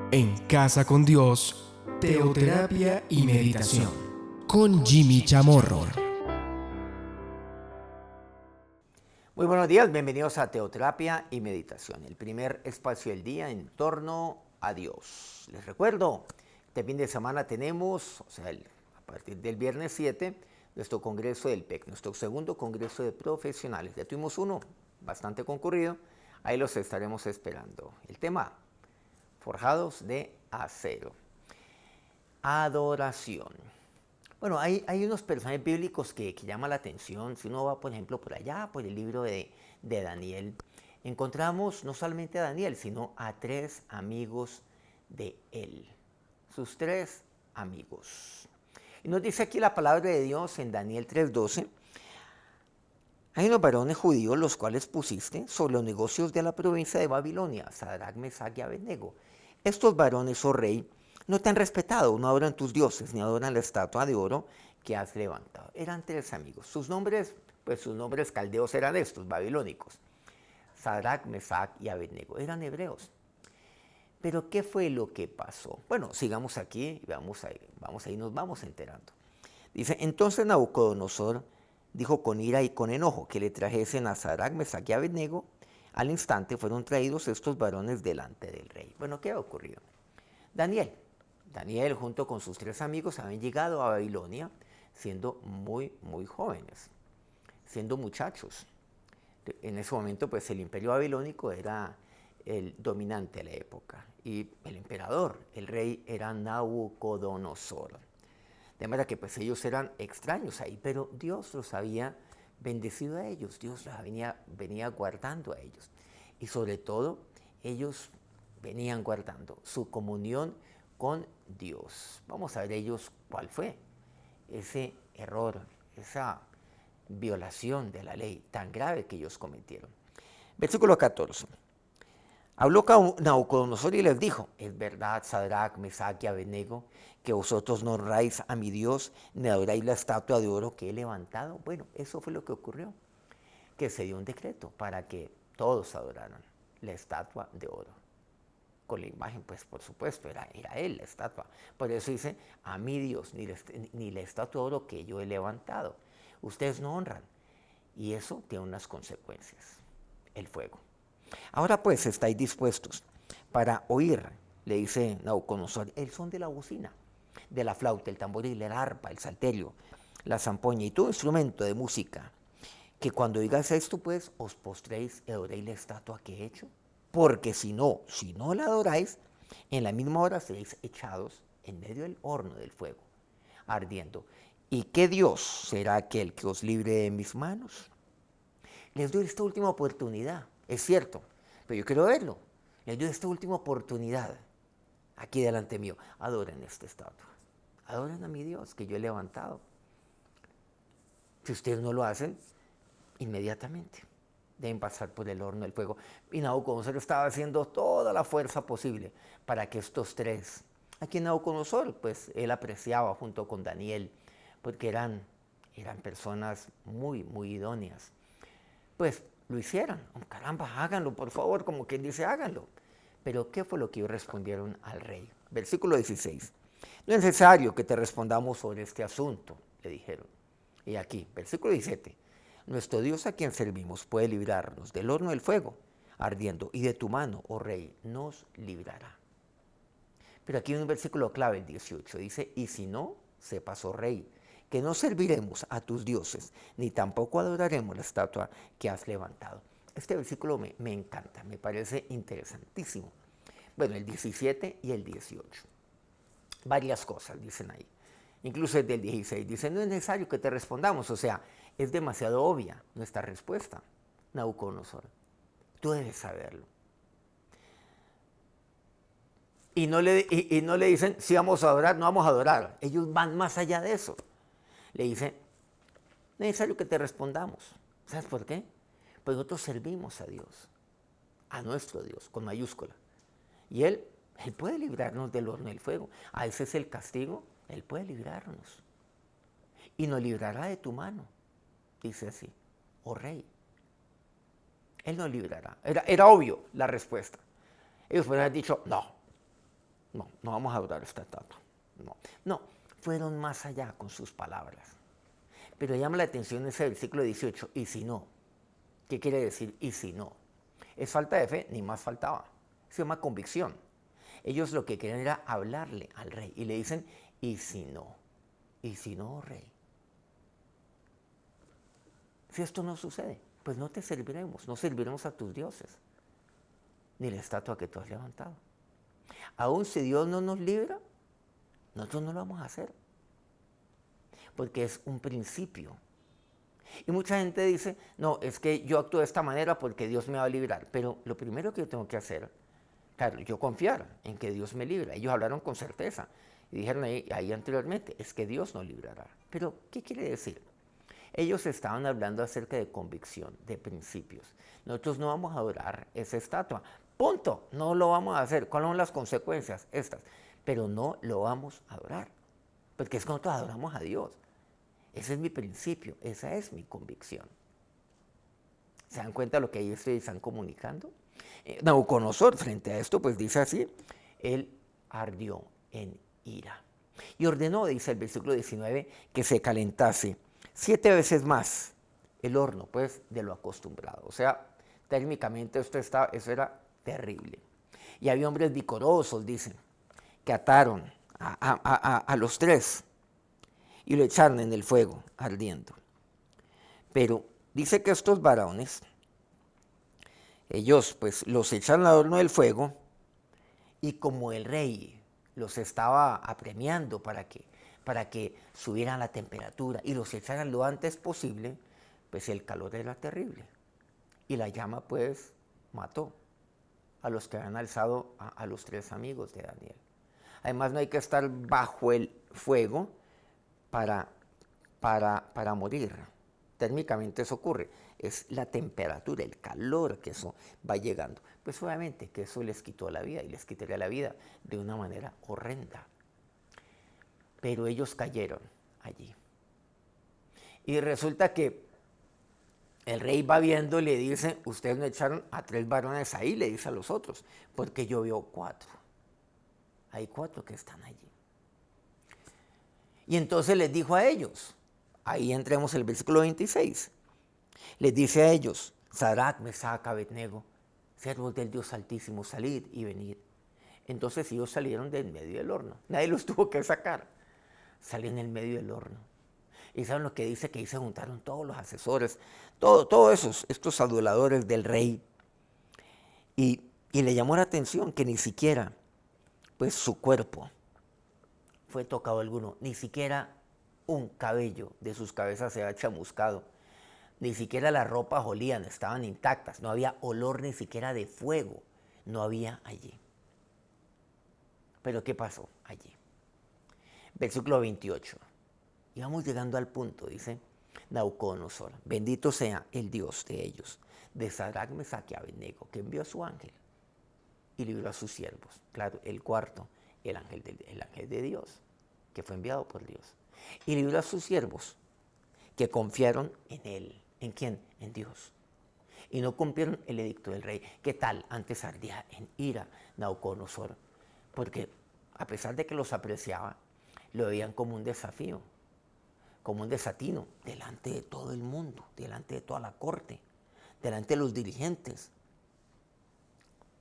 En Casa con Dios, teoterapia y meditación, con Jimmy Chamorro. Muy buenos días, bienvenidos a Teoterapia y Meditación, el primer espacio del día en torno a Dios. Les recuerdo, este fin de semana tenemos, a partir del viernes 7, nuestro congreso del PEC, nuestro segundo congreso de profesionales. Ya tuvimos uno bastante concurrido, ahí los estaremos esperando. El tema, forjados de acero. Adoración. Bueno, hay unos personajes bíblicos que llaman la atención. Si uno va, por ejemplo, por allá, por el libro de Daniel, encontramos no solamente a Daniel, sino a tres amigos de él. Sus tres amigos. Y nos dice aquí la palabra de Dios en Daniel 3:12. Hay unos varones judíos los cuales pusiste sobre los negocios de la provincia de Babilonia, Sadrach, Mesach y Abednego. Estos varones, oh rey, no te han respetado, no adoran tus dioses, ni adoran la estatua de oro que has levantado. Eran tres amigos. Sus nombres caldeos eran estos, babilónicos. Sadrach, Mesach y Abednego. Eran hebreos. Pero ¿qué fue lo que pasó? Bueno, sigamos aquí y vamos ahí nos vamos enterando. Dice, entonces Nabucodonosor dijo con ira y con enojo que le trajesen a Sadrach, Mesach y Abednego. Al instante fueron traídos estos varones delante del rey. Bueno, ¿qué ha ocurrido? Daniel junto con sus tres amigos habían llegado a Babilonia siendo muy jóvenes, siendo muchachos. En ese momento pues el imperio babilónico era el dominante de la época y el emperador, el rey era Nabucodonosor. De manera que pues ellos eran extraños ahí, pero Dios los había bendecido a ellos, Dios los venía guardando a ellos. Y sobre todo ellos venían guardando su comunión con Dios. Vamos a ver ellos cuál fue ese error, esa violación de la ley tan grave que ellos cometieron. Versículo 14. Habló Nabucodonosor y les dijo, es verdad, Sadrach, Mesach y Abednego, que vosotros no honráis a mi Dios, ni adoráis la estatua de oro que he levantado. Bueno, eso fue lo que ocurrió, que se dio un decreto para que todos adoraran la estatua de oro. Con la imagen, pues por supuesto, era él la estatua. Por eso dice, a mi Dios, ni la estatua de oro que yo he levantado. Ustedes no honran. Y eso tiene unas consecuencias, el fuego. Ahora pues, estáis dispuestos para oír, le dice Nabucodonosor, el son de la bocina, de la flauta, el tamboril, el arpa, el salterio, la zampoña y todo instrumento de música, que cuando digas esto, pues, os postréis y adoréis la estatua que he hecho. Porque si no la adoráis, en la misma hora seréis echados en medio del horno del fuego, ardiendo. ¿Y qué Dios será aquel que os libre de mis manos? Les doy esta última oportunidad, es cierto, pero yo quiero verlo. Les doy esta última oportunidad, aquí delante mío. Adoren esta estatua, adoren a mi Dios que yo he levantado. Si ustedes no lo hacen, inmediatamente deben pasar por el horno del fuego. Y Nabucodonosor estaba haciendo toda la fuerza posible para que estos tres, aquí Nabucodonosor, pues él apreciaba junto con Daniel, porque eran personas muy idóneas, pues lo hicieran. Oh, caramba, háganlo, por favor, como quien dice, háganlo. Pero ¿qué fue lo que ellos respondieron al rey? Versículo 16. No es necesario que te respondamos sobre este asunto, le dijeron. Y aquí, versículo 17. Nuestro Dios a quien servimos puede librarnos del horno del fuego ardiendo, y de tu mano, oh rey, nos librará. Pero aquí hay un versículo clave, el 18, dice, y si no, sepas, oh rey, que no serviremos a tus dioses, ni tampoco adoraremos la estatua que has levantado. Este versículo me encanta, me parece interesantísimo. Bueno, el 17 y el 18. Varias cosas dicen ahí. Incluso el del 16 dice, no es necesario que te respondamos, o sea, es demasiado obvia nuestra respuesta, Nabucodonosor. Tú debes saberlo. Y no le dicen, si vamos a adorar, no vamos a adorar. Ellos van más allá de eso. Le dicen, no es necesario que te respondamos. ¿Sabes por qué? Pues nosotros servimos a Dios, a nuestro Dios, con mayúscula. Y Él puede librarnos del horno del fuego. A ese es el castigo. Él puede librarnos. Y nos librará de tu mano. Dice así, oh rey. Él nos librará. Era obvio la respuesta. Ellos podrían haber dicho, no, No, no vamos a adorar esta estatua. No, no, fueron más allá con sus palabras. Pero llama la atención ese versículo 18, y si no. ¿Qué quiere decir y si no? Es falta de fe, ni más faltaba. Se llama convicción. Ellos lo que querían era hablarle al rey y le dicen, y si no, rey. Si esto no sucede, pues no te serviremos, no serviremos a tus dioses, ni la estatua que tú has levantado. Aún si Dios no nos libra, nosotros no lo vamos a hacer, porque es un principio. Y mucha gente dice, no, es que yo actúo de esta manera porque Dios me va a librar. Pero lo primero que yo tengo que hacer, claro, yo confiar en que Dios me libra. Ellos hablaron con certeza y dijeron ahí anteriormente, es que Dios nos librará. Pero, ¿qué quiere decir? Ellos estaban hablando acerca de convicción, de principios. Nosotros no vamos a adorar esa estatua. Punto. No lo vamos a hacer. ¿Cuáles son las consecuencias? Estas. Pero no lo vamos a adorar. Porque es que nosotros adoramos a Dios. Ese es mi principio, esa es mi convicción. ¿Se dan cuenta de lo que ellos están comunicando? Nabucodonosor, frente a esto, pues dice así, él ardió en ira. Y ordenó, dice el versículo 19, que se calentase 7 veces más el horno, pues, de lo acostumbrado. O sea, térmicamente eso era terrible. Y había hombres vigorosos, dicen, que ataron a los 3 y lo echaron en el fuego ardiendo. Pero dice que estos varones, ellos pues los echaron al horno del fuego y como el rey los estaba apremiando para que subieran la temperatura y los echaran lo antes posible, pues el calor era terrible. Y la llama pues mató a los que habían alzado a los 3 amigos de Daniel. Además no hay que estar bajo el fuego para morir. Térmicamente eso ocurre. Es la temperatura, el calor que eso va llegando. Pues obviamente que eso les quitó la vida y les quitaría la vida de una manera horrenda. Pero ellos cayeron allí. Y resulta que el rey va viendo y le dice, ustedes no echaron a 3 varones ahí, le dice a los otros, porque yo veo 4. Hay 4 que están allí. Y entonces les dijo a ellos, ahí entremos el versículo 26, les dice a ellos, Sadrach, Mesach, Abednego, siervos del Dios Altísimo, salid y venid. Entonces ellos salieron del medio del horno, nadie los tuvo que sacar, salieron en el medio del horno. Y saben lo que dice, que ahí se juntaron todos los asesores, todos estos aduladores del rey. Y le llamó la atención que ni siquiera, pues su cuerpo fue tocado alguno, ni siquiera un cabello de sus cabezas se había chamuscado, ni siquiera las ropas olían, estaban intactas, no había olor ni siquiera de fuego, no había allí. Pero ¿qué pasó allí? Versículo 28, y vamos llegando al punto, dice Nabucodonosor, bendito sea el Dios de ellos, de Sadrach, Mesach y Abednego, que envió a su ángel y libró a sus siervos. Claro, el cuarto, el ángel de Dios, que fue enviado por Dios. Y libró a sus siervos, que confiaron en él. ¿En quién? En Dios. Y no cumplieron el edicto del rey. ¿Qué tal? Antes ardía en ira Nabucodonosor, porque a pesar de que los apreciaba, lo veían como un desafío, como un desatino, delante de todo el mundo, delante de toda la corte, delante de los dirigentes,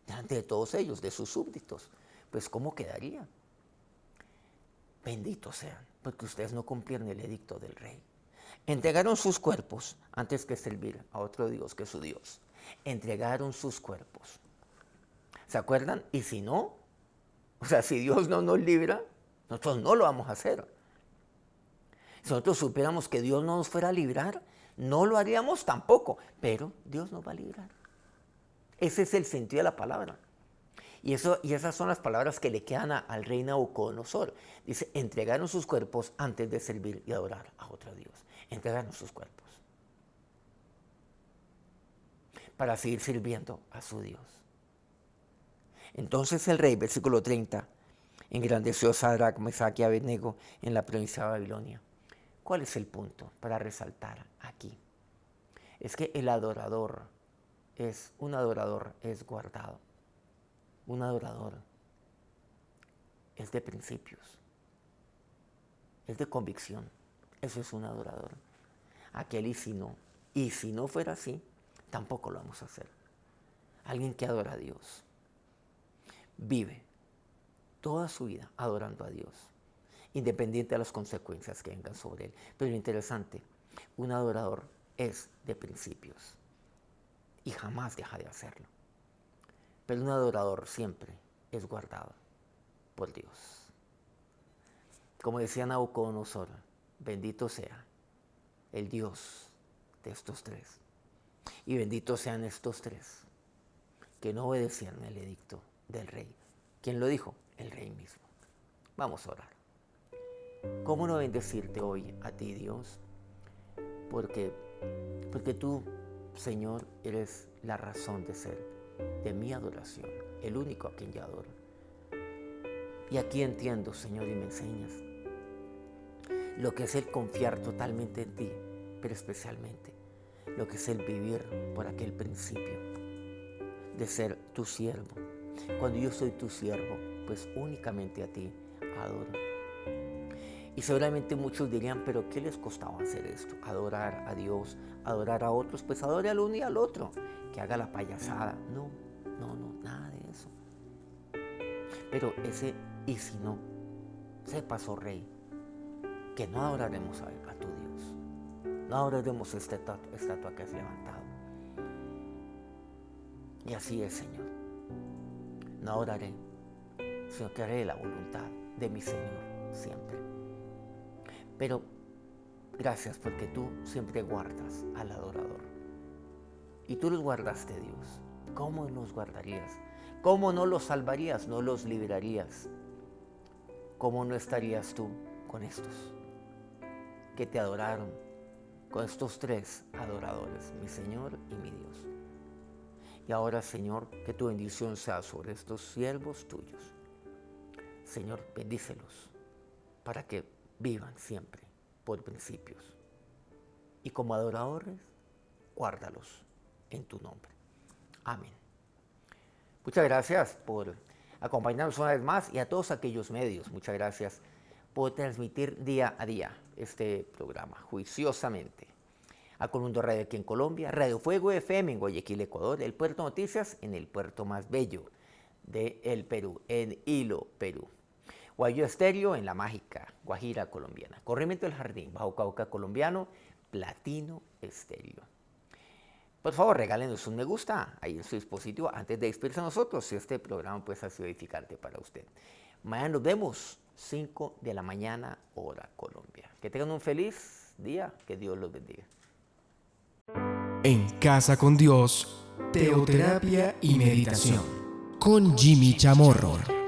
delante de todos ellos, de sus súbditos. Pues ¿cómo quedaría? Benditos sean, porque ustedes no cumplieron el edicto del rey. Entregaron sus cuerpos antes que servir a otro Dios que su Dios. Entregaron sus cuerpos. ¿Se acuerdan? Y si no, o sea, si Dios no nos libra, nosotros no lo vamos a hacer. Si nosotros supiéramos que Dios no nos fuera a librar, no lo haríamos tampoco, pero Dios nos va a librar. Ese es el sentido de la palabra. Y esas son las palabras que le quedan al rey Nabucodonosor. Dice, entregaron sus cuerpos antes de servir y adorar a otro Dios. Entregaron sus cuerpos para seguir sirviendo a su Dios. Entonces el rey, versículo 30, engrandeció a Sadrach, Mesach y Abednego en la provincia de Babilonia. ¿Cuál es el punto para resaltar aquí? Es que un adorador es guardado. Un adorador es de principios, es de convicción. Eso es un adorador. Aquel y si no fuera así, tampoco lo vamos a hacer. Alguien que adora a Dios, vive toda su vida adorando a Dios, independiente de las consecuencias que vengan sobre él. Pero lo interesante, un adorador es de principios y jamás deja de hacerlo. Pero un adorador siempre es guardado por Dios. Como decía Nabucodonosor, bendito sea el Dios de estos tres. Y benditos sean estos tres que no obedecieron el edicto del rey. ¿Quién lo dijo? El rey mismo. Vamos a orar. ¿Cómo no bendecirte hoy a ti, Dios? Porque tú, Señor, eres la razón de ser de mi adoración, el único a quien yo adoro. Y aquí entiendo, Señor, y me enseñas lo que es el confiar totalmente en ti, pero especialmente lo que es el vivir por aquel principio de ser tu siervo. Cuando yo soy tu siervo, pues únicamente a ti adoro. Y seguramente muchos dirían, pero ¿qué les costaba hacer esto? Adorar a Dios, adorar a otros, pues adore al uno y al otro, que haga la payasada. No, nada de eso. Pero ese y si no, sepas, oh Rey, que no adoraremos a tu Dios, no adoraremos esta estatua que has levantado. Y así es, Señor, no adoraré, sino que haré la voluntad de mi Señor siempre. Pero gracias porque tú siempre guardas al adorador. Y tú los guardaste, Dios. ¿Cómo los guardarías? ¿Cómo no los salvarías? ¿No los librarías? ¿Cómo no estarías tú con estos que te adoraron? Con estos tres adoradores, mi Señor y mi Dios. Y ahora, Señor, que tu bendición sea sobre estos siervos tuyos. Señor, bendícelos para que vivan siempre por principios. Y como adoradores, guárdalos en tu nombre. Amén. Muchas gracias por acompañarnos una vez más y a todos aquellos medios. Muchas gracias por transmitir día a día este programa juiciosamente. A Colundo Radio aquí en Colombia, Radio Fuego FM en Guayaquil, Ecuador, El Puerto Noticias en el puerto más bello del Perú, en Hilo, Perú. Guayo Estéreo en la mágica Guajira colombiana. Corrimiento del Jardín, Bajo Cauca colombiano, Platino Estéreo. Por favor, regálenos un me gusta ahí en su dispositivo antes de despedirse a nosotros, si este programa pues ha sido edificante para usted. Mañana nos vemos, 5 de la mañana, hora Colombia. Que tengan un feliz día, que Dios los bendiga. En Casa con Dios, teoterapia y meditación con Jimmy Chamorro.